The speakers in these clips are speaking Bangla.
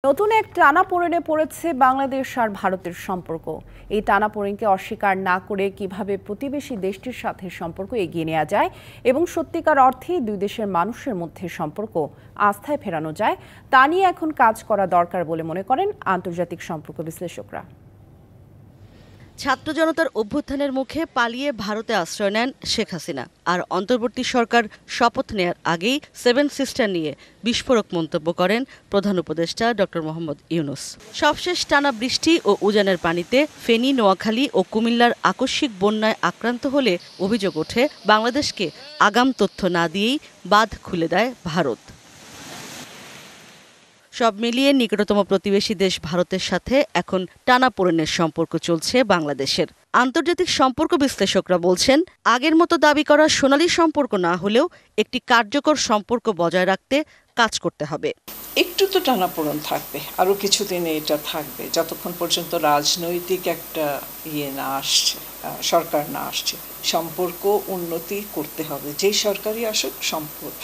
নতুন এক টানাপোড়েনে পড়েছে বাংলাদেশ আর ভারতের সম্পর্ক। এই টানাপোড়েনকে অস্বীকার না করে কিভাবে প্রতিবেশী দেশটির সাথে সম্পর্ক এগিয়ে নেওয়া যায় এবং সত্যিকার অর্থে দুই দেশের মানুষের মধ্যে সম্পর্ক আস্থায় ফেরানো যায় তা নিয়ে এখন কাজ করা দরকার বলে মনে করেন আন্তর্জাতিক সম্পর্ক বিশ্লেষকরা। ছাত্র জনতার অভ্যুত্থানের মুখে পালিয়ে ভারতে আশ্রয় নেন শেখ হাসিনা, আর অন্তর্বর্তী সরকার শপথ নেয়ার আগেই সেভেন সিস্টার নিয়ে বিস্ফোরক মন্তব্য করেন প্রধান উপদেষ্টা ডক্টর মোহাম্মদ ইউনূস। সবশেষ টানা বৃষ্টি ও উজানের পানিতে ফেনী, নোয়াখালী ও কুমিল্লার আকস্মিক বন্যায় আক্রান্ত হলে অভিযোগ ওঠে বাংলাদেশকে আগাম তথ্য না দিয়েই বাঁধ খুলে দেয় ভারত। সব মিলিয়ে নিকটতম প্রতিবেশী দেশ ভারতের সাথে এখন টানাপোড়েনের সম্পর্ক চলছে বাংলাদেশের। আন্তর্জাতিক সম্পর্ক বিশ্লেষকরা বলছেন, আগের মতো দাবি করা সোনালী সম্পর্ক না হলেও একটি কার্যকর সম্পর্ক বজায় রাখতে কাজ করতে হবে। একটু তো টানাপোড়েন থাকবে, আরো কিছুদিন এটা থাকবে, যতক্ষণ পর্যন্ত রাজনৈতিক একটা না আসছে, সরকার না আসছে। সম্পর্ক উন্নতি করতে হবে, যেই সরকারই আসুক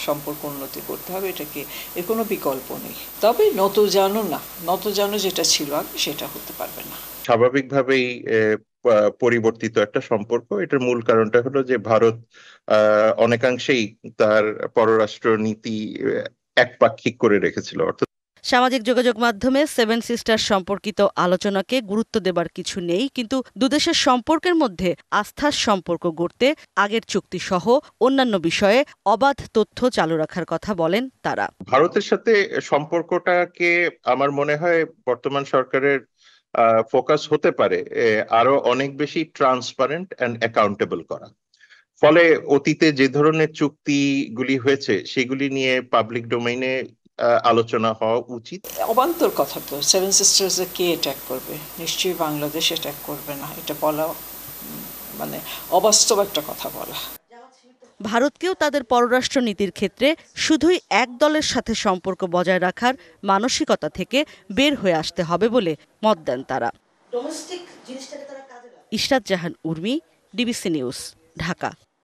সম্পর্ক উন্নতি করতে হবে, এটাকে এর কোনো বিকল্প নেই। তবে নতজানো যেটা ছিল আগে সেটা হতে পারবে না। স্বাভাবিকভাবেই পরিবর্তিত একটা সম্পর্ক। এটার মূল কারণটা হলো যে ভারত অনেকাংশেই তার পররাষ্ট্র নীতি একপাক্ষিক করে রেখেছিল। অর্থাৎ সামাজিক যোগাযোগ মাধ্যমে সেভেন সিস্টার সম্পর্কিত আলোচনাকে গুরুত্ব দেবার কিছু নেই, কিন্তু দুদেশের সম্পর্কের মধ্যে আস্থার সম্পর্ক গড়তে আগের চুক্তি সহ অন্যান্য বিষয়ে অবাধ তথ্য চালু রাখার কথা বলেন তারা। ভারতের সাথে সম্পর্কটাকে আমার মনে হয় বর্তমান সরকারের ফোকাস হতে পারে আরো অনেক বেশি ট্রান্সপারেন্ট অ্যান্ড অ্যাকাউন্টেবল করা। ফলে অতীতে যে ধরনের চুক্তিগুলি হয়েছে সেগুলি নিয়ে পাবলিক ডোমেইনে আলোচনা হওয়া উচিত। অবান্তর কথা তো, সেভেন সিস্টার্স কে অ্যাটাক করবে? নিশ্চয়ই বাংলাদেশ অ্যাটাক করবে না, এটা বলা মানে অবাস্তব একটা কথা বলা। ভারতকেও তাদের পররাষ্ট্র নীতির ক্ষেত্রে শুধুই এক দলের সাথে সম্পর্ক বজায় রাখার মানসিকতা থেকে বের হয়ে আসতে হবে বলে মত দেন তারা। ইশরাত জাহান উর্মি, ডিবিসি নিউজ, ঢাকা।